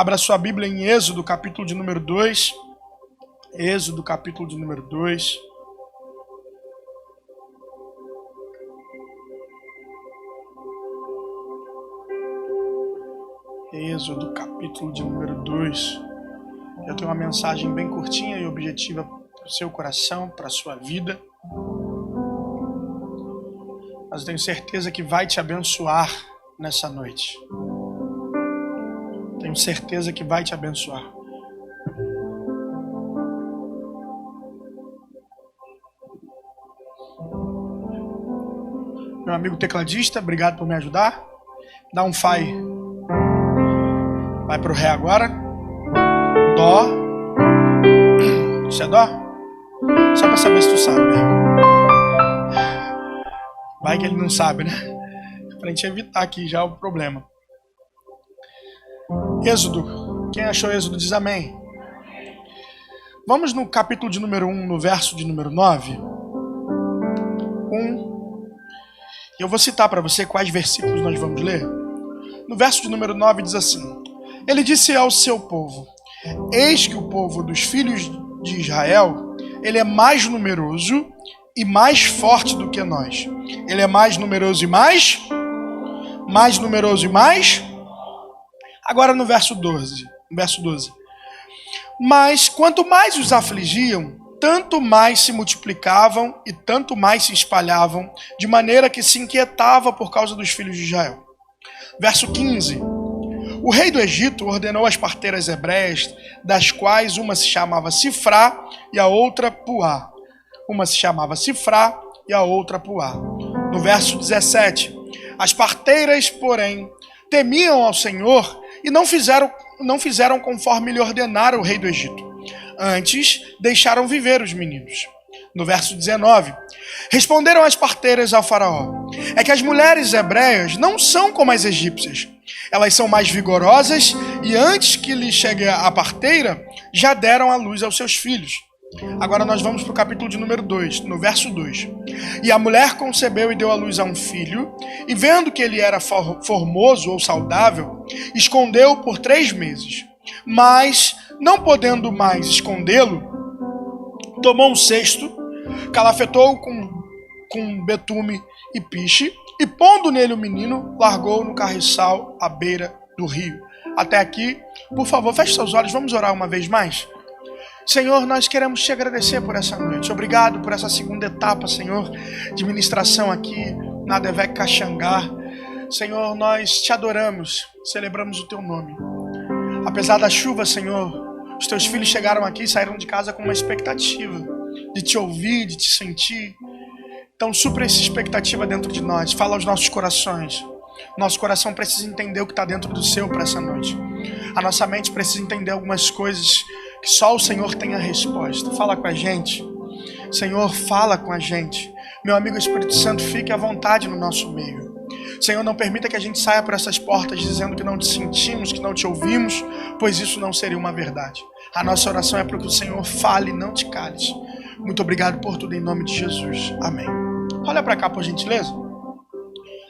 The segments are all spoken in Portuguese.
Abra sua Bíblia em Êxodo, capítulo de número 2. Êxodo, capítulo de número 2. Êxodo, capítulo de número 2. Eu tenho uma mensagem bem curtinha e objetiva para o seu coração, para a sua vida. Mas eu tenho certeza que vai te abençoar nessa noite. Tenho certeza que vai te abençoar. Meu amigo tecladista, obrigado por me ajudar. Dá um Fá. Vai pro Ré agora. Dó. Isso é Dó? Só pra saber se tu sabe, né? Vai que ele não sabe, né? Pra gente evitar aqui já o problema. Êxodo. Quem achou Êxodo diz amém. Vamos no capítulo de número 1, no verso de número 9. Eu vou citar para você quais versículos nós vamos ler. No verso de número 9 diz assim: Ele disse ao seu povo: Eis que o povo dos filhos de Israel, ele é mais numeroso e mais forte do que nós. Ele é mais numeroso e mais numeroso e mais. Agora no verso 12. Mas quanto mais os afligiam, tanto mais se multiplicavam e tanto mais se espalhavam, de maneira que se inquietava por causa dos filhos de Israel. Verso 15. O rei do Egito ordenou as parteiras hebreias, das quais uma se chamava Sifrá e a outra Puá. Uma se chamava Sifrá e a outra Puá. No verso 17. As parteiras, porém, temiam ao Senhor e não fizeram conforme lhe ordenara o rei do Egito. Antes, deixaram viver os meninos. No verso 19, responderam as parteiras ao faraó: É que as mulheres hebreias não são como as egípcias. Elas são mais vigorosas e antes que lhe chegue a parteira, já deram à luz aos seus filhos. Agora nós vamos para o capítulo de número 2, no verso 2. E a mulher concebeu e deu à luz a um filho, e vendo que ele era formoso ou saudável, escondeu por 3 meses. Mas, não podendo mais escondê-lo, tomou um cesto, calafetou com betume e piche, e pondo nele o menino, largou no carriçal à beira do rio. Até aqui, por favor, feche seus olhos, vamos orar uma vez mais. Senhor, nós queremos te agradecer por essa noite. Obrigado por essa segunda etapa, Senhor, de ministração aqui na Devec Caxangá. Senhor, nós te adoramos, celebramos o teu nome. Apesar da chuva, Senhor, os teus filhos chegaram aqui e saíram de casa com uma expectativa de te ouvir, de te sentir. Então supra essa expectativa dentro de nós. Fala aos nossos corações. Nosso coração precisa entender o que está dentro do seu para essa noite. A nossa mente precisa entender algumas coisas que só o Senhor tem a resposta. Fala com a gente. Senhor, fala com a gente. Meu amigo Espírito Santo, fique à vontade no nosso meio. Senhor, não permita que a gente saia por essas portas dizendo que não te sentimos, que não te ouvimos, pois isso não seria uma verdade. A nossa oração é para que o Senhor fale, não te cales. Muito obrigado por tudo em nome de Jesus. Amém. Olha para cá, por gentileza.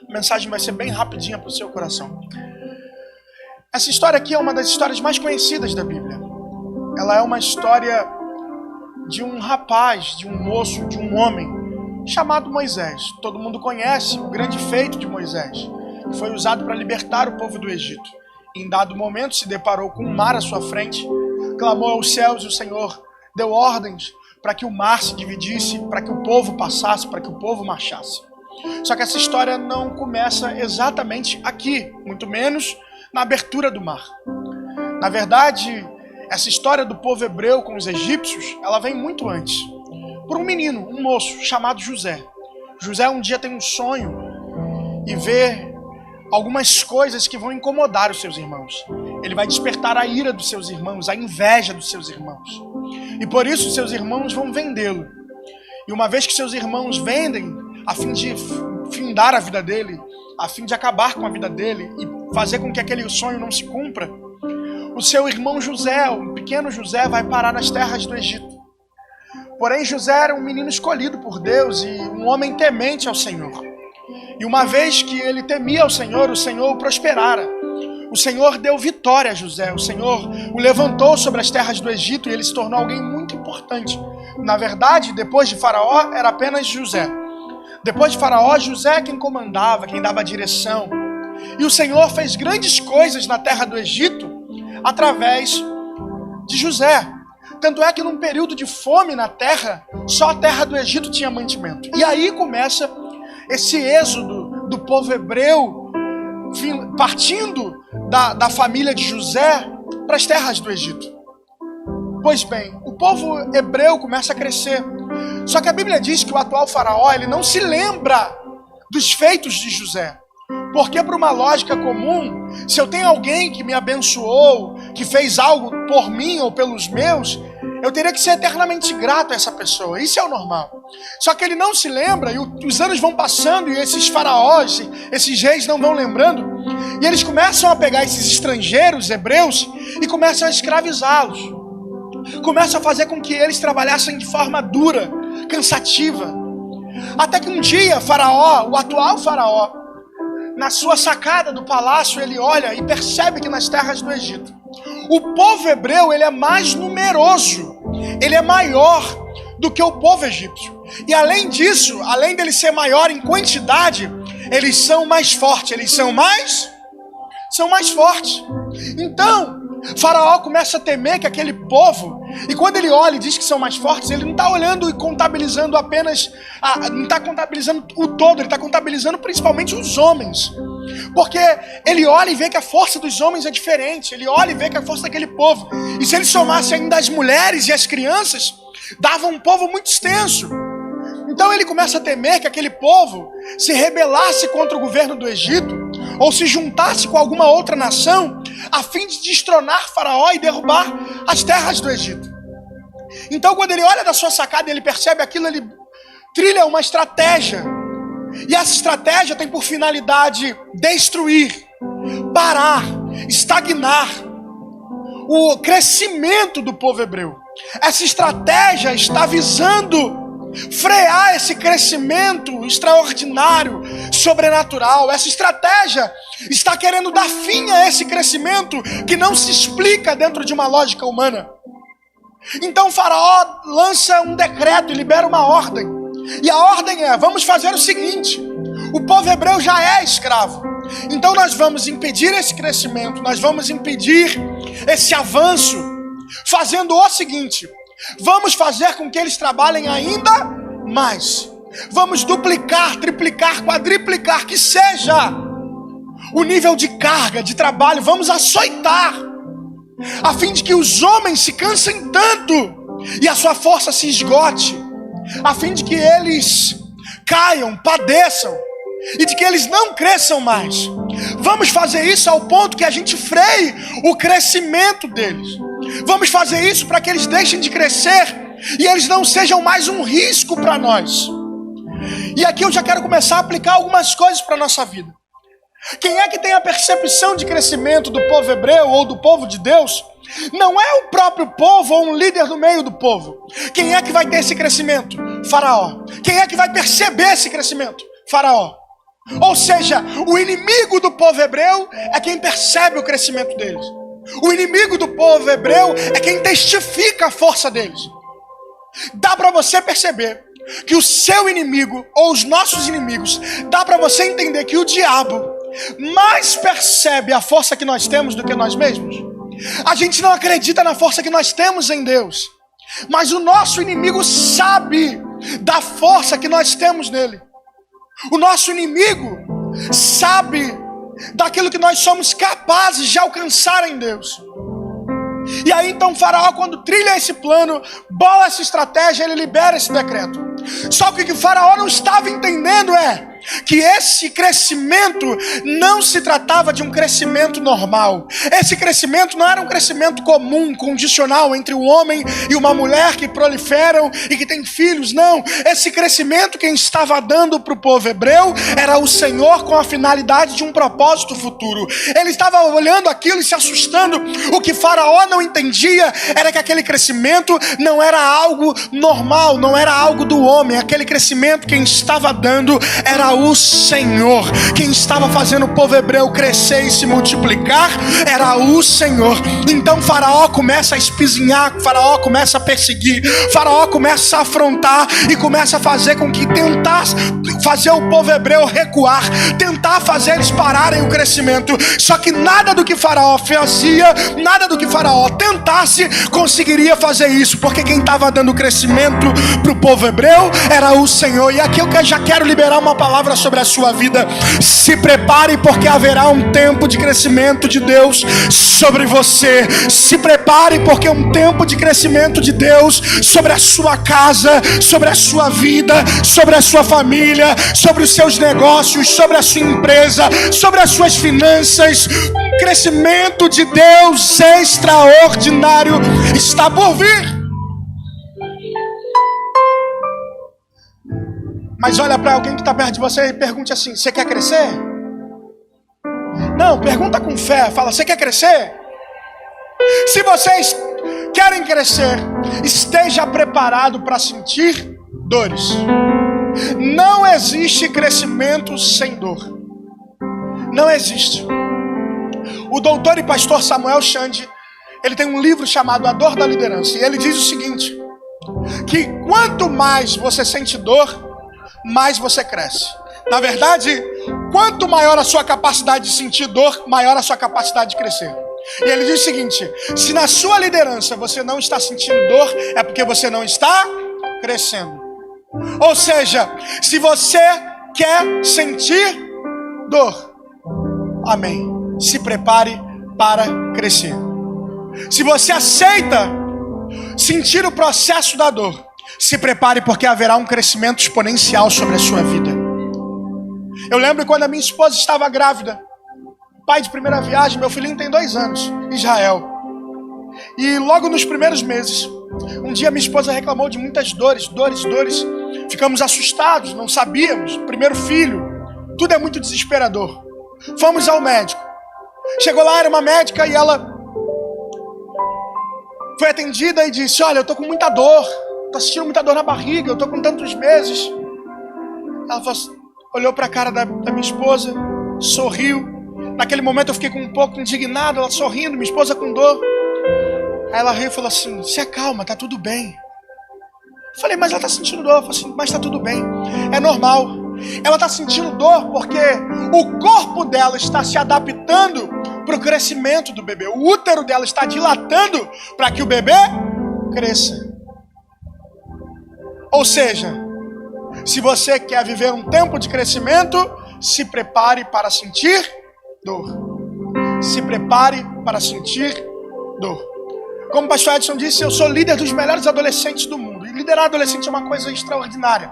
A mensagem vai ser bem rapidinha para o seu coração. Essa história aqui é uma das histórias mais conhecidas da Bíblia. Ela é uma história de um rapaz, de um moço, de um homem chamado Moisés. Todo mundo conhece o grande feito de Moisés, que foi usado para libertar o povo do Egito. Em dado momento se deparou com um mar à sua frente, clamou aos céus e o Senhor deu ordens para que o mar se dividisse, para que o povo passasse, para que o povo marchasse. Só que essa história não começa exatamente aqui, muito menos na abertura do mar. Na verdade, essa história do povo hebreu com os egípcios, ela vem muito antes. Por um menino, um moço chamado José. José um dia tem um sonho e vê algumas coisas que vão incomodar os seus irmãos. Ele vai despertar a ira dos seus irmãos, a inveja dos seus irmãos. E por isso seus irmãos vão vendê-lo. E uma vez que seus irmãos vendem, a fim de findar a vida dele, a fim de acabar com a vida dele e fazer com que aquele sonho não se cumpra, o seu irmão José, o pequeno José, vai parar nas terras do Egito. Porém, José era um menino escolhido por Deus e um homem temente ao Senhor. E uma vez que ele temia ao Senhor, o Senhor o prosperara. o Senhor deu vitória a José. O Senhor o levantou sobre as terras do Egito e ele se tornou alguém muito importante. Na verdade, depois de Faraó, era apenas José. Depois de Faraó, José é quem comandava, quem dava a direção. E o Senhor fez grandes coisas na terra do Egito através de José. Tanto é que num período de fome na terra, só a terra do Egito tinha mantimento. E aí começa esse êxodo do povo hebreu, partindo da família de José para as terras do Egito. Pois bem, o povo hebreu começa a crescer. Só que a Bíblia diz que o atual faraó, ele não se lembra dos feitos de José. Porque por uma lógica comum, se eu tenho alguém que me abençoou, que fez algo por mim ou pelos meus, eu teria que ser eternamente grato a essa pessoa. Isso é o normal. Só que ele não se lembra, e os anos vão passando, e esses faraós, esses reis não vão lembrando, e eles começam a pegar esses estrangeiros hebreus e começam a escravizá-los. Começam a fazer com que eles trabalhassem de forma dura, cansativa. Até que um dia, Faraó, o atual faraó, na sua sacada do palácio, ele olha e percebe que nas terras do Egito, o povo hebreu, ele é mais numeroso, ele é maior do que o povo egípcio. E além disso, além dele ser maior em quantidade, eles são mais fortes, são mais fortes. Então, Faraó começa a temer que aquele povo, e quando ele olha e diz que são mais fortes, ele não está olhando e contabilizando apenas, não está contabilizando o todo, ele está contabilizando principalmente os homens. Porque ele olha e vê que a força dos homens é diferente, ele olha e vê que a força daquele povo, e se ele somasse ainda as mulheres e as crianças, dava um povo muito extenso. Então ele começa a temer que aquele povo se rebelasse contra o governo do Egito, ou se juntasse com alguma outra nação, a fim de destronar Faraó e derrubar as terras do Egito. Então quando ele olha da sua sacada e ele percebe aquilo, ele trilha uma estratégia. E essa estratégia tem por finalidade destruir, parar, estagnar o crescimento do povo hebreu. Essa estratégia está visando frear esse crescimento extraordinário, sobrenatural. Essa estratégia está querendo dar fim a esse crescimento que não se explica dentro de uma lógica humana. Então o faraó lança um decreto e libera uma ordem. E a ordem é: vamos fazer o seguinte, o povo hebreu já é escravo, então nós vamos impedir esse crescimento, nós vamos impedir esse avanço, fazendo o seguinte: vamos fazer com que eles trabalhem ainda mais. Vamos duplicar, triplicar, quadriplicar, que seja o nível de carga, de trabalho. Vamos açoitar, a fim de que os homens se cansem tanto e a sua força se esgote, a fim de que eles caiam, padeçam, e de que eles não cresçam mais. Vamos fazer isso ao ponto que a gente freie o crescimento deles. Vamos fazer isso para que eles deixem de crescer e eles não sejam mais um risco para nós. E aqui eu já quero começar a aplicar algumas coisas para a nossa vida. Quem é que tem a percepção de crescimento do povo hebreu ou do povo de Deus? Não é o próprio povo ou um líder no meio do povo. Quem é que vai ter esse crescimento? Faraó. Quem é que vai perceber esse crescimento? Faraó. Ou seja, o inimigo do povo hebreu é quem percebe o crescimento deles. O inimigo do povo hebreu é quem testifica a força deles. Dá para você perceber que o seu inimigo ou os nossos inimigos, dá para você entender que o diabo mais percebe a força que nós temos do que nós mesmos. A gente não acredita na força que nós temos em Deus, mas o nosso inimigo sabe da força que nós temos nele. O nosso inimigo sabe daquilo que nós somos capazes de alcançar em Deus. E aí então Faraó, quando trilha esse plano, bola essa estratégia, ele libera esse decreto. Só que o que Faraó não estava entendendo é que esse crescimento não se tratava de um crescimento normal. Esse crescimento não era um crescimento comum, condicional, entre um homem e uma mulher que proliferam e que têm filhos. Não, esse crescimento quem estava dando para o povo hebreu era o Senhor, com a finalidade de um propósito futuro. Ele estava olhando aquilo e se assustando. O que Faraó não entendia era que aquele crescimento não era algo normal, não era algo do homem. Aquele crescimento quem estava dando era era o Senhor. Quem estava fazendo o povo hebreu crescer e se multiplicar era o Senhor. Então Faraó começa a espizinhar, Faraó começa a perseguir, Faraó começa a afrontar e começa a fazer com que tentasse fazer o povo hebreu recuar, tentar fazer eles pararem o crescimento. Só que nada do que Faraó fazia, nada do que Faraó tentasse conseguiria fazer isso, porque quem estava dando crescimento para o povo hebreu era o Senhor. E aqui eu já quero liberar uma palavra sobre a sua vida. Se prepare, porque haverá um tempo de crescimento de Deus sobre você. Se prepare, porque um tempo de crescimento de Deus sobre a sua casa, sobre a sua vida, sobre a sua família, sobre os seus negócios, sobre a sua empresa, sobre as suas finanças. Um crescimento de Deus extraordinário está por vir. Mas olha para alguém que está perto de você e pergunte assim: você quer crescer? Não, pergunta com fé. Fala: você quer crescer? Se vocês querem crescer, esteja preparado para sentir dores. Não existe crescimento sem dor. Não existe. O doutor e pastor Samuel Chand, ele tem um livro chamado A Dor da Liderança. E ele diz o seguinte: que quanto mais você sente dor, mais você cresce. Na verdade, quanto maior a sua capacidade de sentir dor, maior a sua capacidade de crescer. E ele diz o seguinte: se na sua liderança você não está sentindo dor, é porque você não está crescendo. Ou seja, se você quer sentir dor, amém, se prepare para crescer. Se você aceita sentir o processo da dor, se prepare, porque haverá um crescimento exponencial sobre a sua vida. Eu lembro quando a minha esposa estava grávida, pai de primeira viagem, meu filhinho tem 2 anos, Israel. E logo nos primeiros meses, um dia minha esposa reclamou de muitas dores. Ficamos assustados, não sabíamos. Primeiro filho, tudo é muito desesperador. Fomos ao médico. Chegou lá, era uma médica, e ela foi atendida e disse: olha, eu tô com muita dor, tô sentindo muita dor na barriga, eu tô com tantos meses. Ela olhou para a cara da minha esposa, sorriu. Naquele momento eu fiquei um pouco indignado, ela sorrindo, minha esposa com dor. Aí ela riu e falou assim: se acalma, tá tudo bem. Eu falei: mas ela tá sentindo dor. Eu falei assim: mas tá tudo bem, é normal. Ela tá sentindo dor porque o corpo dela está se adaptando para o crescimento do bebê. O útero dela está dilatando para que o bebê cresça. Ou seja, se você quer viver um tempo de crescimento, se prepare para sentir dor. Se prepare para sentir dor. Como o pastor Edson disse, eu sou líder dos melhores adolescentes do mundo. E liderar adolescente é uma coisa extraordinária.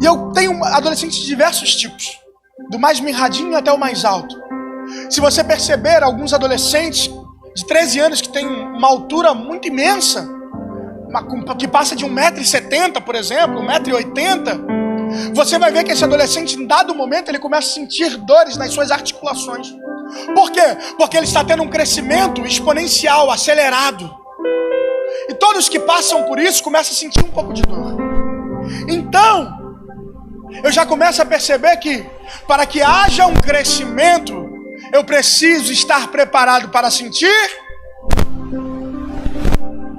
E eu tenho adolescentes de diversos tipos, do mais mirradinho até o mais alto. Se você perceber, alguns adolescentes de 13 anos que têm uma altura muito imensa, que passa de 1,70 m, por exemplo, 1,80 m, você vai ver que esse adolescente, em dado momento, ele começa a sentir dores nas suas articulações. Por quê? Porque ele está tendo um crescimento exponencial, acelerado. E todos que passam por isso começam a sentir um pouco de dor. Então, eu já começo a perceber que, para que haja um crescimento, eu preciso estar preparado para sentir.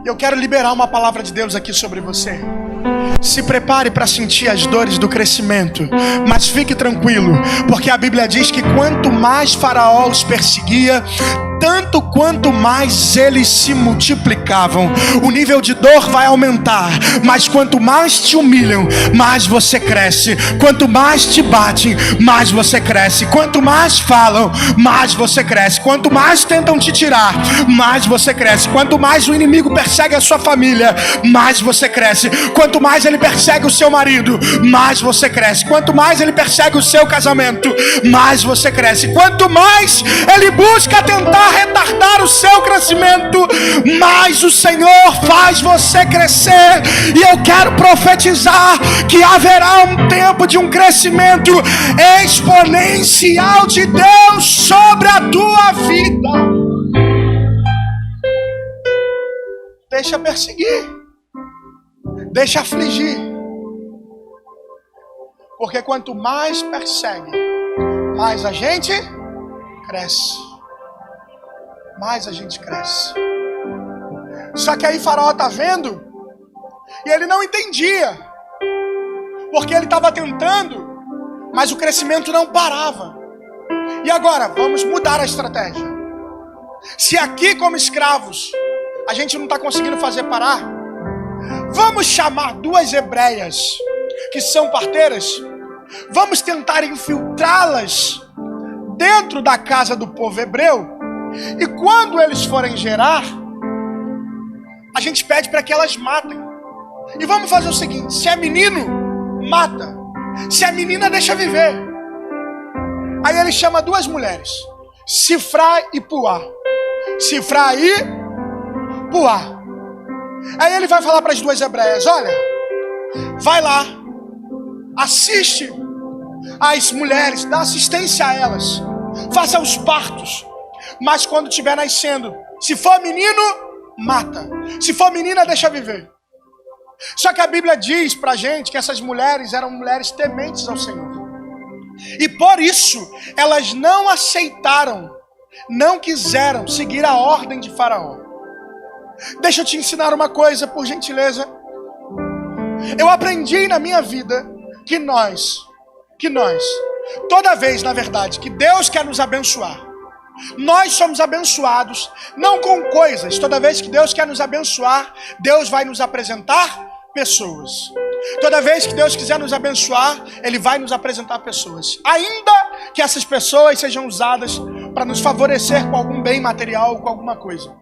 Eu quero liberar uma palavra de Deus aqui sobre você. Se prepare para sentir as dores do crescimento, mas fique tranquilo, porque a Bíblia diz que quanto mais Faraó os perseguia, tanto quanto mais eles se multiplicavam. O nível de dor vai aumentar, mas quanto mais te humilham, mais você cresce. Quanto mais te batem, mais você cresce. Quanto mais falam, mais você cresce. Quanto mais tentam te tirar, mais você cresce. Quanto mais o inimigo persegue a sua família, mais você cresce. Quanto mais ele persegue o seu marido, mais você cresce. Quanto mais ele persegue o seu casamento, mais você cresce. Quanto mais ele busca tentar retardar o seu crescimento, mais o Senhor faz você crescer. E eu quero profetizar que haverá um tempo de um crescimento exponencial de Deus sobre a tua vida. Deixa perseguir, deixa afligir, Porque quanto mais persegue, mais a gente cresce. Mais a gente cresce. Só que aí Faraó tá vendo e ele não entendia. Porque ele estava tentando, mas o crescimento não parava. E agora, vamos mudar a estratégia. Se aqui como escravos a gente não está conseguindo fazer parar, vamos chamar 2 hebreias que são parteiras. Vamos tentar infiltrá-las dentro da casa do povo hebreu. E quando eles forem gerar, a gente pede para que elas matem. E vamos fazer o seguinte: se é menino, mata. Se é menina, deixa viver. Aí ele chama 2 mulheres, Sifrá e Puá. Sifrá e Puá. Aí ele vai falar para as 2 hebreias: olha, vai lá, assiste as mulheres, dá assistência a elas, faça os partos. Mas quando estiver nascendo, se for menino, mata. Se for menina, deixa viver. Só que a Bíblia diz pra gente que essas mulheres eram mulheres tementes ao Senhor. E por isso, elas não aceitaram, não quiseram seguir a ordem de Faraó. Deixa eu te ensinar uma coisa, por gentileza. Eu aprendi na minha vida que nós, toda vez, na verdade, que Deus quer nos abençoar, nós somos abençoados, não com coisas. Toda vez que Deus quer nos abençoar, Deus vai nos apresentar pessoas. Toda vez que Deus quiser nos abençoar, Ele vai nos apresentar pessoas. Ainda que essas pessoas sejam usadas para nos favorecer com algum bem material ou com alguma coisa.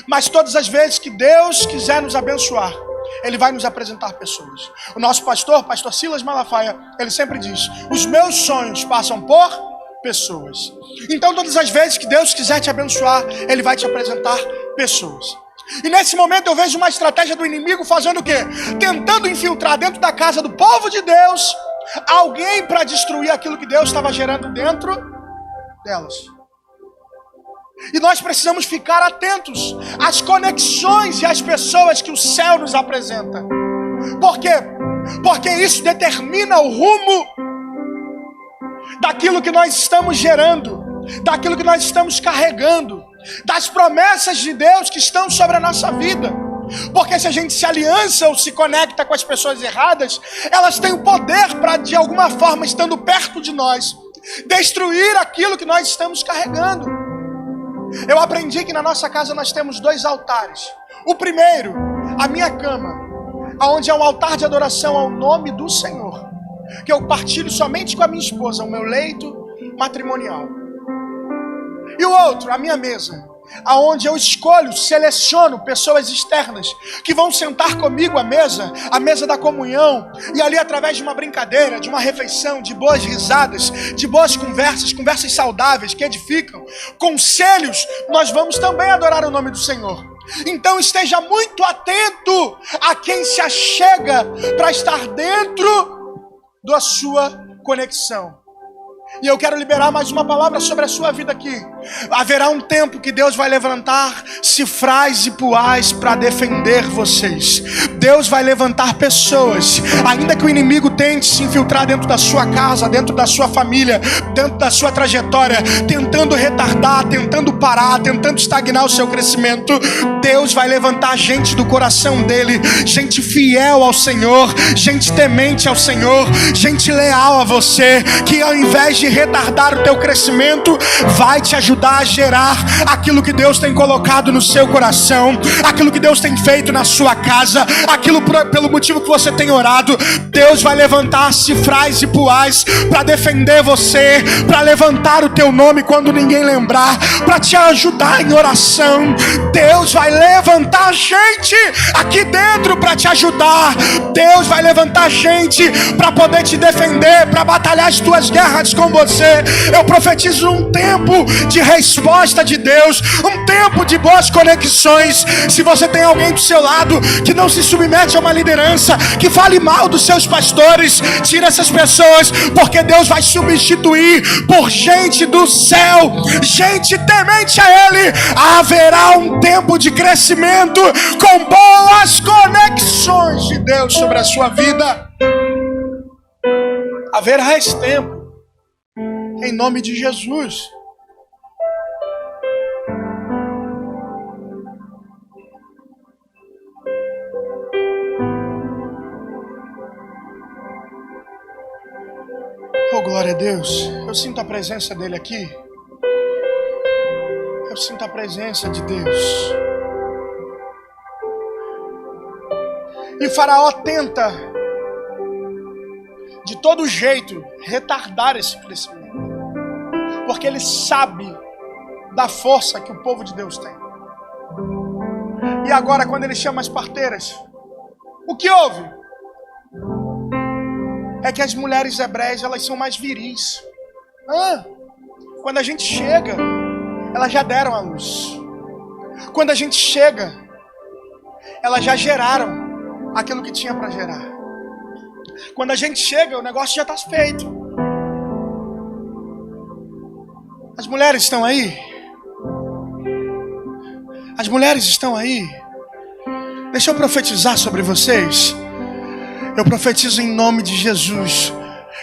Mas todas as vezes que Deus quiser nos abençoar, Ele vai nos apresentar pessoas. O nosso pastor Silas Malafaia, ele sempre diz: os meus sonhos passam por pessoas. Então todas as vezes que Deus quiser te abençoar, Ele vai te apresentar pessoas. E nesse momento eu vejo uma estratégia do inimigo fazendo o quê? Tentando infiltrar dentro da casa do povo de Deus alguém para destruir aquilo que Deus estava gerando dentro delas. E nós precisamos ficar atentos às conexões e às pessoas que o céu nos apresenta. Por quê? Porque isso determina o rumo daquilo que nós estamos gerando, daquilo que nós estamos carregando, das promessas de Deus que estão sobre a nossa vida. Porque se a gente se aliança ou se conecta com as pessoas erradas, elas têm o poder para, de alguma forma, estando perto de nós, destruir aquilo que nós estamos carregando. Eu aprendi que na nossa casa nós temos 2 altares. O primeiro, a minha cama, onde é um altar de adoração ao nome do Senhor, que eu partilho somente com a minha esposa, o meu leito matrimonial. E o outro, a minha mesa, aonde eu escolho, seleciono pessoas externas que vão sentar comigo à mesa da comunhão, e ali através de uma brincadeira, de uma refeição, de boas risadas, de boas conversas saudáveis que edificam, conselhos, nós vamos também adorar o nome do Senhor. Então esteja muito atento a quem se achega para estar dentro da sua conexão. E eu quero liberar mais uma palavra sobre a sua vida aqui. Haverá um tempo que Deus vai levantar Sifrás e Puás para defender vocês. Deus vai levantar pessoas, ainda que o inimigo tente se infiltrar dentro da sua casa, dentro da sua família, dentro da sua trajetória, tentando retardar, tentando parar, tentando estagnar o seu crescimento. Deus vai levantar gente do coração dele, gente fiel ao Senhor, gente temente ao Senhor, gente leal a você, que ao invés de retardar o teu crescimento, vai te ajudar a gerar aquilo que Deus tem colocado no seu coração, aquilo que Deus tem feito na sua casa, aquilo pelo motivo que você tem orado. Deus vai levantar Sifrás e Puás para defender você, para levantar o teu nome quando ninguém lembrar, para te ajudar em oração. Deus vai levantar gente aqui dentro para te ajudar. Deus vai levantar gente para poder te defender, para batalhar as tuas guerras com você. Eu profetizo um tempo de resposta de Deus, um tempo de boas conexões. Se você tem alguém do seu lado que não se submete a uma liderança, que fale mal dos seus pastores, tira essas pessoas, porque Deus vai substituir por gente do céu, gente temente a Ele. Haverá um tempo de crescimento com boas conexões de Deus sobre a sua vida. Haverá esse tempo. Em nome de Jesus. Oh, glória a Deus. Eu sinto a presença dele aqui. Eu sinto a presença de Deus. E Faraó tenta, de todo jeito, retardar esse crescimento. Porque ele sabe da força que o povo de Deus tem. E agora, quando ele chama as parteiras, o que houve? É que as mulheres hebreias, elas são mais viris. Quando a gente chega, elas já deram a luz. Quando a gente chega, elas já geraram aquilo que tinha para gerar. Quando a gente chega, o negócio já está feito. As mulheres estão aí? As mulheres estão aí? Deixa eu profetizar sobre vocês. Eu profetizo em nome de Jesus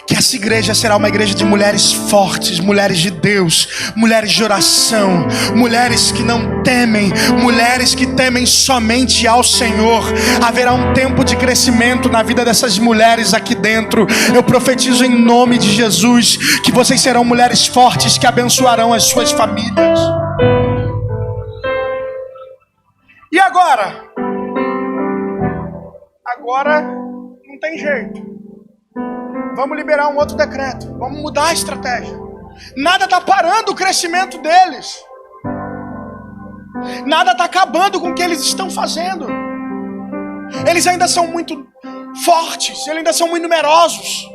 que essa igreja será uma igreja de mulheres fortes, mulheres de Deus, mulheres de oração, mulheres que não temem, mulheres que temem somente ao Senhor. Haverá um tempo de crescimento na vida dessas mulheres aqui dentro. Eu profetizo em nome de Jesus que vocês serão mulheres fortes que abençoarão as suas famílias. E agora? Agora não tem jeito. Vamos liberar um outro decreto. Vamos mudar a estratégia. Nada está parando o crescimento deles. Nada está acabando com o que eles estão fazendo. Eles ainda são muito fortes. Eles ainda são muito numerosos.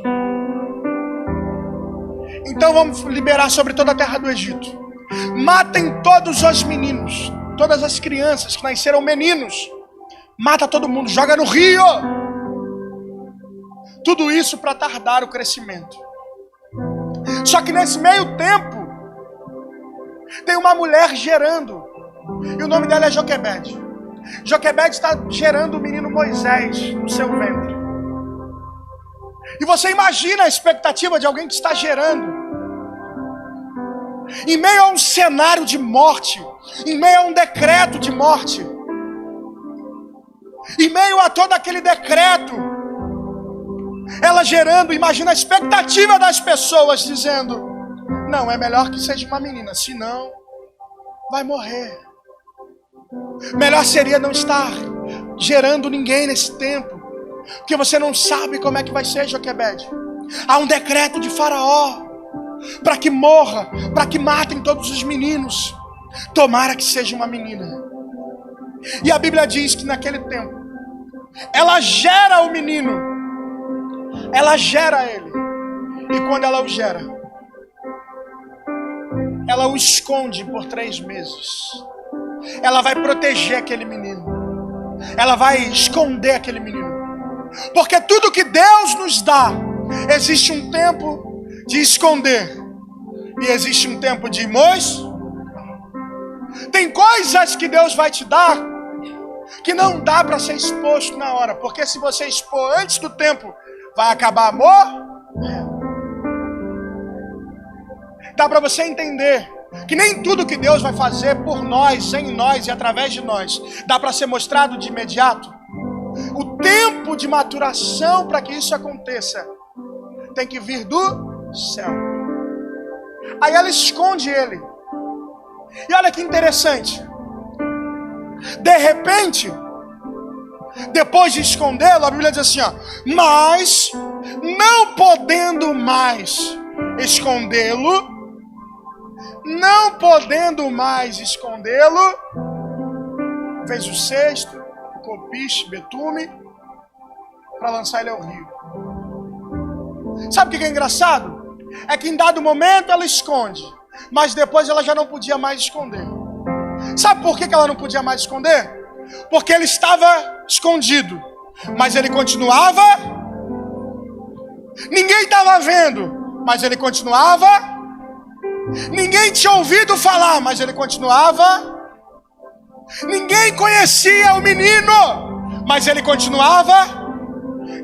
Então vamos liberar sobre toda a terra do Egito. Matem todos os meninos. Todas as crianças que nasceram meninos. Mata todo mundo. Joga no rio. Tudo isso para tardar o crescimento. Só que nesse meio tempo, tem uma mulher gerando. E o nome dela é Joquebede. Joquebede está gerando o menino Moisés no seu ventre. E você imagina a expectativa de alguém que está gerando. Em meio a um cenário de morte, em meio a um decreto de morte, em meio a todo aquele decreto, ela gerando, imagina a expectativa das pessoas dizendo: não, é melhor que seja uma menina, senão vai morrer. Melhor seria não estar gerando ninguém nesse tempo, porque você não sabe como é que vai ser, Joquebede. Há um decreto de Faraó para que morra, para que matem todos os meninos. Tomara que seja uma menina. E a Bíblia diz que naquele tempo ela gera o menino. Ela gera ele. E quando ela o gera, ela o esconde por 3 meses. Ela vai proteger aquele menino. Ela vai esconder aquele menino. Porque tudo que Deus nos dá, existe um tempo de esconder. E existe um tempo de mostrar. Tem coisas que Deus vai te dar que não dá para ser exposto na hora. Porque se você expor antes do tempo, vai acabar amor? Dá para você entender que nem tudo que Deus vai fazer por nós, em nós e através de nós, dá para ser mostrado de imediato. O tempo de maturação para que isso aconteça tem que vir do céu. Aí ela esconde ele. E olha que interessante. De repente, depois de escondê-lo, a Bíblia diz assim, ó: mas não podendo mais escondê-lo, fez o cesto, copiche, betume, para lançar ele ao rio. Sabe o que é engraçado? É que em dado momento ela esconde, mas depois ela já não podia mais esconder. Sabe por que ela não podia mais esconder? Porque ele estava escondido, mas ele continuava. Ninguém estava vendo, mas ele continuava. Ninguém tinha ouvido falar, mas ele continuava. Ninguém conhecia o menino, mas ele continuava.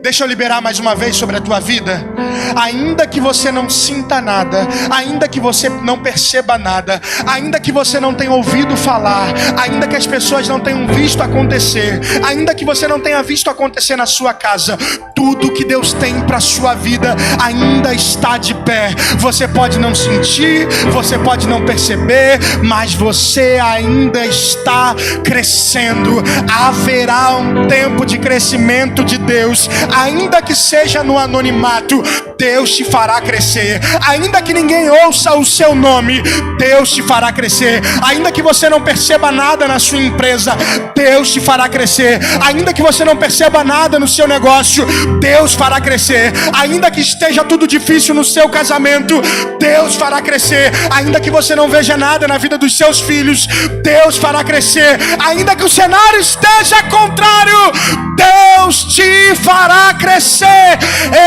Deixa eu liberar mais uma vez sobre a tua vida. Ainda que você não sinta nada, ainda que você não perceba nada, ainda que você não tenha ouvido falar, ainda que as pessoas não tenham visto acontecer, ainda que você não tenha visto acontecer na sua casa, tudo que Deus tem para a sua vida ainda está de pé. Você pode não sentir, você pode não perceber, mas você ainda está crescendo. Haverá um tempo de crescimento de Deus, ainda que seja no anonimato. Deus te fará crescer. Ainda que ninguém ouça o seu nome, Deus te fará crescer. Ainda que você não perceba nada na sua empresa, Deus te fará crescer. Ainda que você não perceba nada no seu negócio, Deus fará crescer. Ainda que esteja tudo difícil no seu casamento, Deus fará crescer. Ainda que você não veja nada na vida dos seus filhos, Deus fará crescer. Ainda que o cenário esteja contrário, Deus te fará crescer.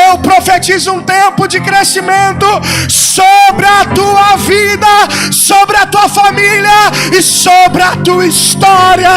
Eu profetizo um tempo de crescimento sobre a tua vida, sobre a tua família e sobre a tua história.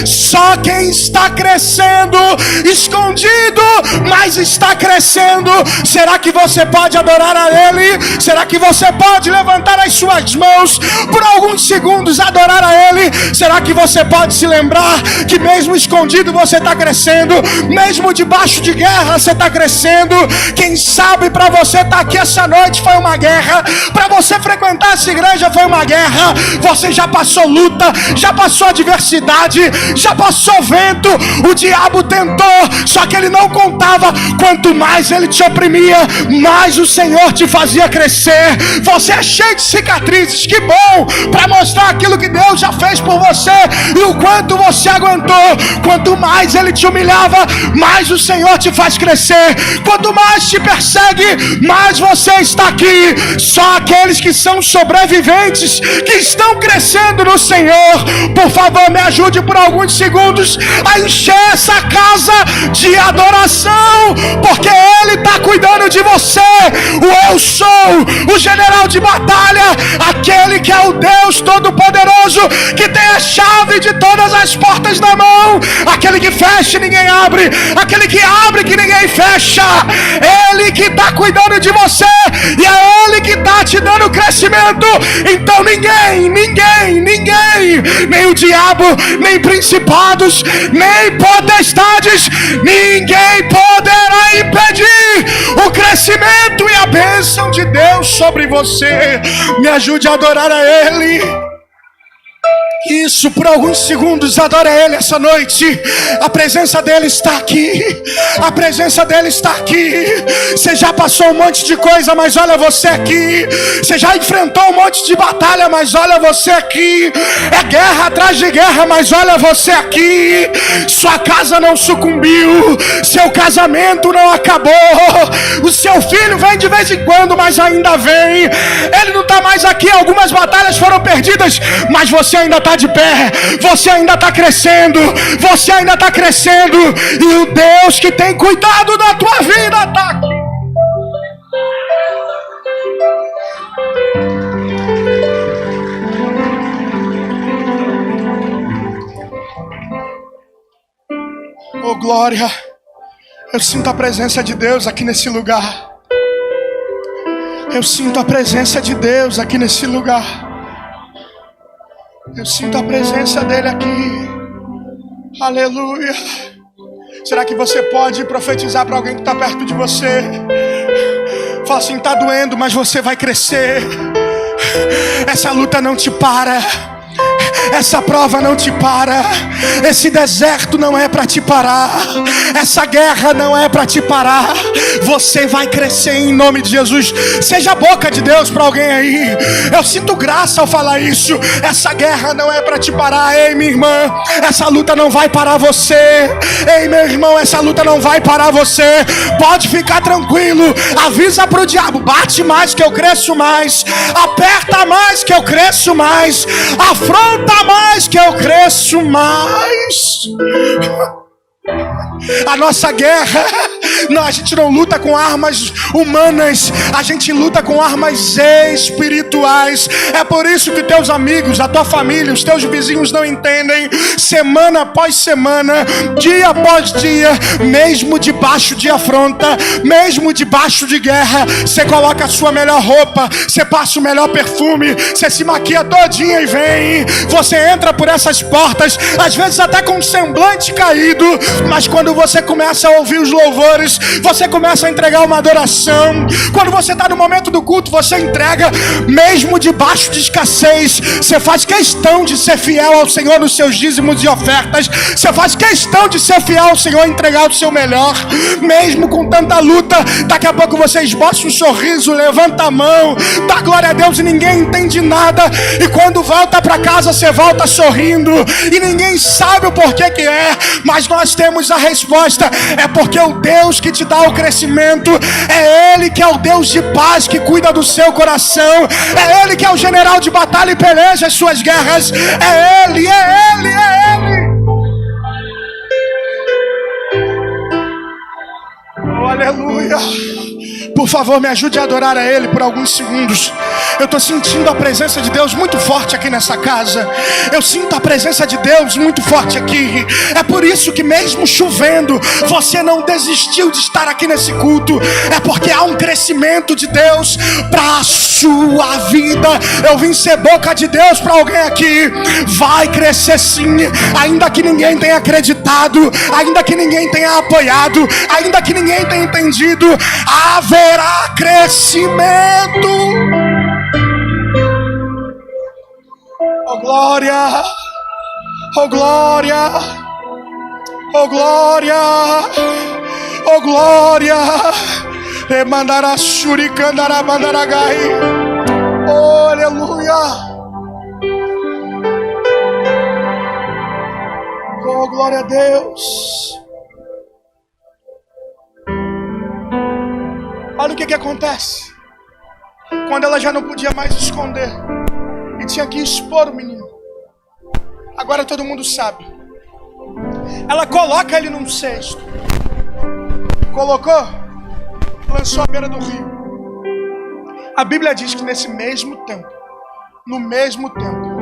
Só quem está crescendo, escondido, mas está crescendo. Será que você pode adorar a Ele? Será que você pode levantar as suas mãos por alguns segundos, adorar a Ele? Será que você pode se lembrar que mesmo escondido você está crescendo, mesmo debaixo de guerra você está crescendo? Quem sabe para você estar aqui essa noite foi uma guerra, para você frequentar essa igreja foi uma guerra. Você já passou luta, já passou adversidade, já passou vento. O diabo tentou, só que ele não contava. Quanto mais ele te oprimia, mais o Senhor te fazia crescer. Você é cheio de cicatrizes, que bom, para mostrar aquilo que Deus já fez por você e o quanto você aguentou. Quanto mais ele te humilhava, mais o Senhor te faz crescer. Quanto mais te persegue, mais você está aqui. Só aqueles que são sobreviventes, que estão crescendo no Senhor. Por favor, me ajude por alguns segundos a encher essa casa de adoração, porque Ele está cuidando de você. O eu sou, o general de batalha, aquele que é o Deus Todo-Poderoso, que tem a chave de todas as portas na mão, aquele que fecha e ninguém abre, aquele que abre que ninguém fecha. Ele que está cuidando de você e é Ele que está te dando crescimento. Então ninguém, nem o diabo, nem principados, nem potestades, ninguém poderá impedir o crescimento e a bênção de Deus sobre você. Me ajude a adorar a Ele. Isso, por alguns segundos, adora Ele essa noite. A presença dEle está aqui. A presença dEle está aqui. Você já passou um monte de coisa, mas olha você aqui. Você já enfrentou um monte de batalha, mas olha você aqui. É guerra atrás de guerra, mas olha você aqui. Sua casa não sucumbiu. Seu casamento não acabou. O seu filho vem de vez em quando, mas ainda vem. Ele não está mais aqui. Algumas batalhas foram perdidas, mas você ainda está de pé, você ainda está crescendo, você ainda está crescendo, e o Deus que tem cuidado da tua vida está aqui. Oh glória, eu sinto a presença de Deus aqui nesse lugar. Eu sinto a presença de Deus aqui nesse lugar. Eu sinto a presença dele aqui. Aleluia. Será que você pode profetizar para alguém que está perto de você? Fala assim: está doendo, mas você vai crescer. Essa luta não te para. Essa prova não te para. Esse deserto não é para te parar. Essa guerra não é para te parar. Você vai crescer em nome de Jesus. Seja a boca de Deus para alguém aí. Eu sinto graça ao falar isso. Essa guerra não é para te parar. Ei, minha irmã, essa luta não vai parar você. Ei, meu irmão, essa luta não vai parar você. Pode ficar tranquilo. Avisa pro diabo: bate mais que eu cresço mais. Aperta mais que eu cresço mais. Afronta mais que eu cresço mais. A nossa guerra Não, a gente não luta com armas humanas, a gente luta com armas espirituais. É por isso que teus amigos, a tua família, os teus vizinhos não entendem. Semana após semana, dia após dia, mesmo debaixo de afronta, mesmo debaixo de guerra, você coloca a sua melhor roupa, você passa o melhor perfume, você se maquia todinha e vem. Você entra por essas portas, às vezes até com um semblante caído, mas quando você começa a ouvir os louvores, você começa a entregar uma adoração. Quando você está no momento do culto, você entrega, mesmo debaixo de escassez. Você faz questão de ser fiel ao Senhor nos seus dízimos e ofertas. Você faz questão de ser fiel ao Senhor e entregar o seu melhor, mesmo com tanta luta. Daqui a pouco você esboça um sorriso, levanta a mão, dá glória a Deus e ninguém entende nada. E quando volta para casa, você volta sorrindo e ninguém sabe o porquê que é, mas nós temos a resposta. É porque o Deus que te dá o crescimento é Ele que é o Deus de paz, que cuida do seu coração. É Ele que é o general de batalha e peleja as suas guerras. É Ele, é Ele, é Ele. Oh, aleluia. Por favor, me ajude a adorar a Ele por alguns segundos. Eu estou sentindo a presença de Deus muito forte aqui nessa casa. Eu sinto a presença de Deus muito forte aqui. É por isso que mesmo chovendo, você não desistiu de estar aqui nesse culto. É porque há um crescimento de Deus para a sua vida. Eu vim ser boca de Deus para alguém aqui. Vai crescer sim, ainda que ninguém tenha acreditado, ainda que ninguém tenha apoiado, ainda que ninguém tenha entendido, haverá crescimento. Oh glória, oh glória, oh glória, oh glória. Remandará shurikandará bandaragai. Oh aleluia. Oh glória a Deus. Olha o que acontece quando ela já não podia mais esconder e tinha que expor o menino. Agora todo mundo sabe. Ela coloca ele num cesto, colocou, lançou à beira do rio. A Bíblia diz que nesse mesmo tempo, no mesmo tempo,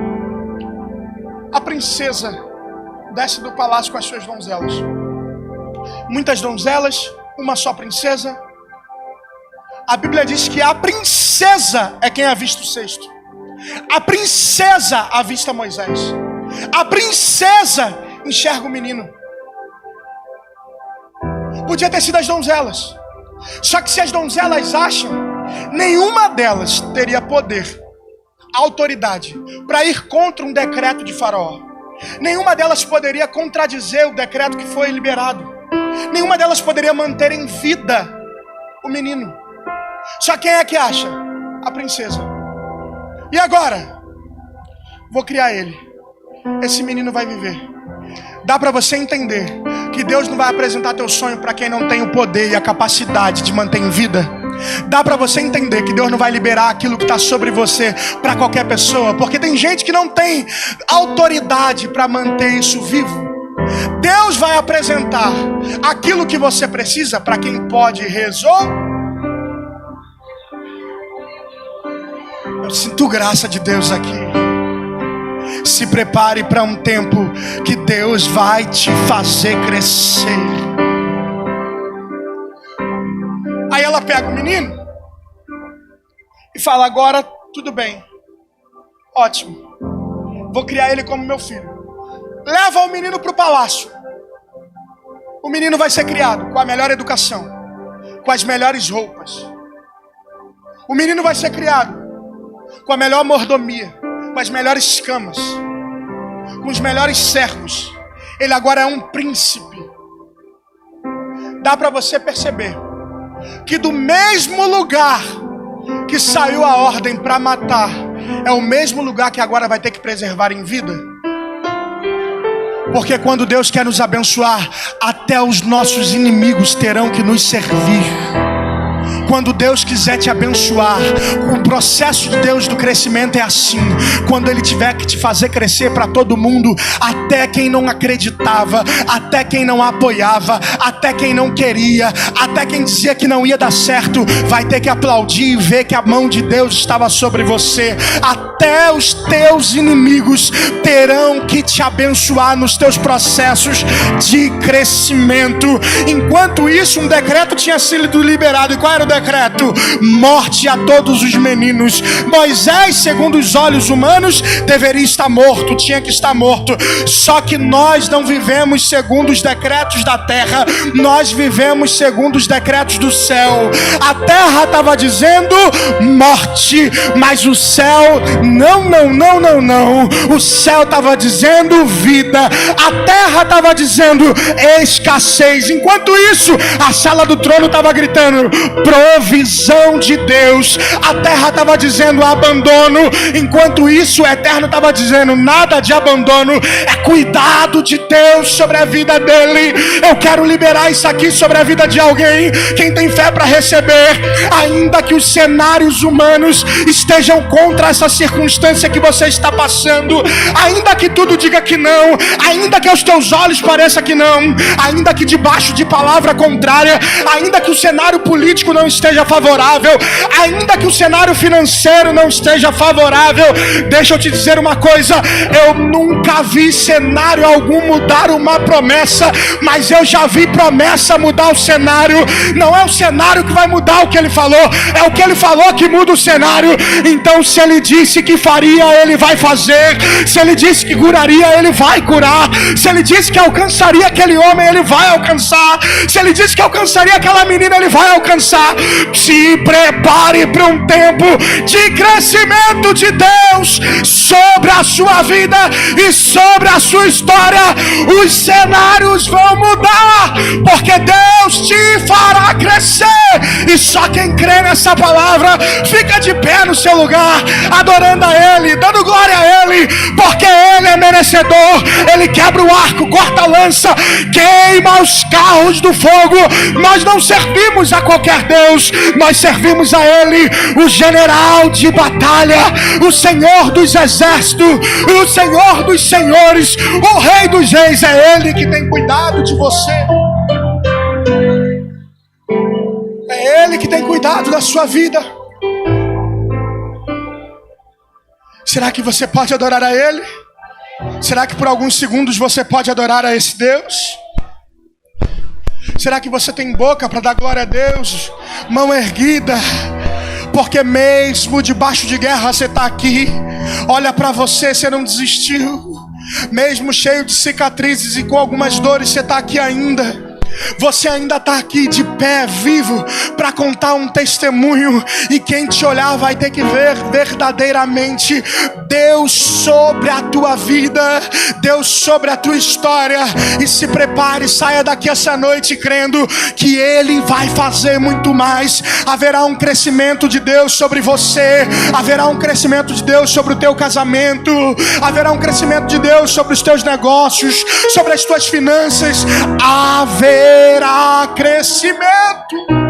a princesa desce do palácio com as suas donzelas. Muitas donzelas, uma só princesa. A Bíblia diz que a princesa é quem avista o cesto. A princesa avista Moisés. A princesa enxerga o menino. Podia ter sido as donzelas. Só que se as donzelas acham, nenhuma delas teria poder, autoridade para ir contra um decreto de Faraó. Nenhuma delas poderia contradizer o decreto que foi liberado. Nenhuma delas poderia manter em vida o menino. Só quem é que acha? A princesa. E agora? Vou criar ele. Esse menino vai viver. Dá para você entender que Deus não vai apresentar teu sonho para quem não tem o poder e a capacidade de manter em vida. Dá para você entender que Deus não vai liberar aquilo que está sobre você para qualquer pessoa, porque tem gente que não tem autoridade para manter isso vivo. Deus vai apresentar aquilo que você precisa para quem pode resolver. Eu sinto graça de Deus aqui. Se prepare para um tempo que Deus vai te fazer crescer. Aí ela pega o menino e fala: agora tudo bem, ótimo, vou criar ele como meu filho. Leva o menino para o palácio. O menino vai ser criado com a melhor educação, com as melhores roupas. O menino vai ser criado com a melhor mordomia, com as melhores camas, com os melhores servos. Ele agora é um príncipe. Dá para você perceber que do mesmo lugar que saiu a ordem para matar, é o mesmo lugar que agora vai ter que preservar em vida. Porque quando Deus quer nos abençoar, até os nossos inimigos terão que nos servir. Quando Deus quiser te abençoar, o processo de Deus do crescimento é assim. Quando Ele tiver que te fazer crescer para todo mundo, até quem não acreditava, até quem não apoiava, até quem não queria, até quem dizia que não ia dar certo, vai ter que aplaudir e ver que a mão de Deus estava sobre você. Até os teus inimigos terão que te abençoar nos teus processos de crescimento. Enquanto isso, um decreto tinha sido liberado. E qual era o decreto? Morte a todos os meninos. Moisés, segundo os olhos humanos, deveria estar morto, tinha que estar morto. Só que nós não vivemos segundo os decretos da terra, nós vivemos segundo os decretos do céu. A terra estava dizendo morte, mas o céu não. O céu estava dizendo vida, a terra estava dizendo escassez. Enquanto isso, a sala do trono estava gritando provisão de Deus. A terra estava dizendo abandono. Enquanto isso, o eterno estava dizendo nada de abandono, é cuidado de Deus sobre a vida dele. Eu quero liberar isso aqui sobre a vida de alguém. Quem tem fé para receber, ainda que os cenários humanos estejam contra essa circunstância que você está passando, ainda que tudo diga que não, ainda que aos teus olhos pareça que não, ainda que debaixo de palavra contrária, ainda que o cenário político não esteja favorável, ainda que o cenário financeiro não esteja favorável, deixa eu te dizer uma coisa: eu nunca vi cenário algum mudar uma promessa, mas eu já vi promessa mudar o cenário. Não é o cenário que vai mudar o que ele falou, é o que ele falou que muda o cenário. Então, se ele disse que faria, ele vai fazer. Se ele disse que curaria, ele vai curar. Se ele disse que alcançaria aquele homem, ele vai alcançar. Se ele disse que alcançaria aquela menina, ele vai alcançar. Se prepare para um tempo de crescimento de Deus sobre a sua vida e sobre a sua história. Os cenários vão mudar, porque Deus te fará crescer. E só quem crê nessa palavra fica de pé no seu lugar, adorando a Ele, dando glória a Ele, porque Ele é merecedor. Ele quebra o arco, corta a lança, queima os carros do fogo. Nós não servimos a qualquer Deus, nós servimos a Ele, o general de batalha, o Senhor dos exércitos, o Senhor dos senhores, o Rei dos reis. É Ele que tem cuidado de você, é Ele que tem cuidado da sua vida. Será que você pode adorar a Ele? Será que por alguns segundos você pode adorar a esse Deus? Será que você tem boca para dar glória a Deus? Mão erguida, porque mesmo debaixo de guerra você está aqui. Olha para você, você não desistiu. Mesmo cheio de cicatrizes e com algumas dores, você está aqui ainda. Você ainda está aqui de pé, vivo, para contar um testemunho. E quem te olhar vai ter que ver verdadeiramente Deus sobre a tua vida, Deus sobre a tua história. E se prepare, saia daqui essa noite crendo que Ele vai fazer muito mais. Haverá um crescimento de Deus sobre você, haverá um crescimento de Deus sobre o teu casamento, haverá um crescimento de Deus sobre os teus negócios, sobre as tuas finanças. Haverá crescimento.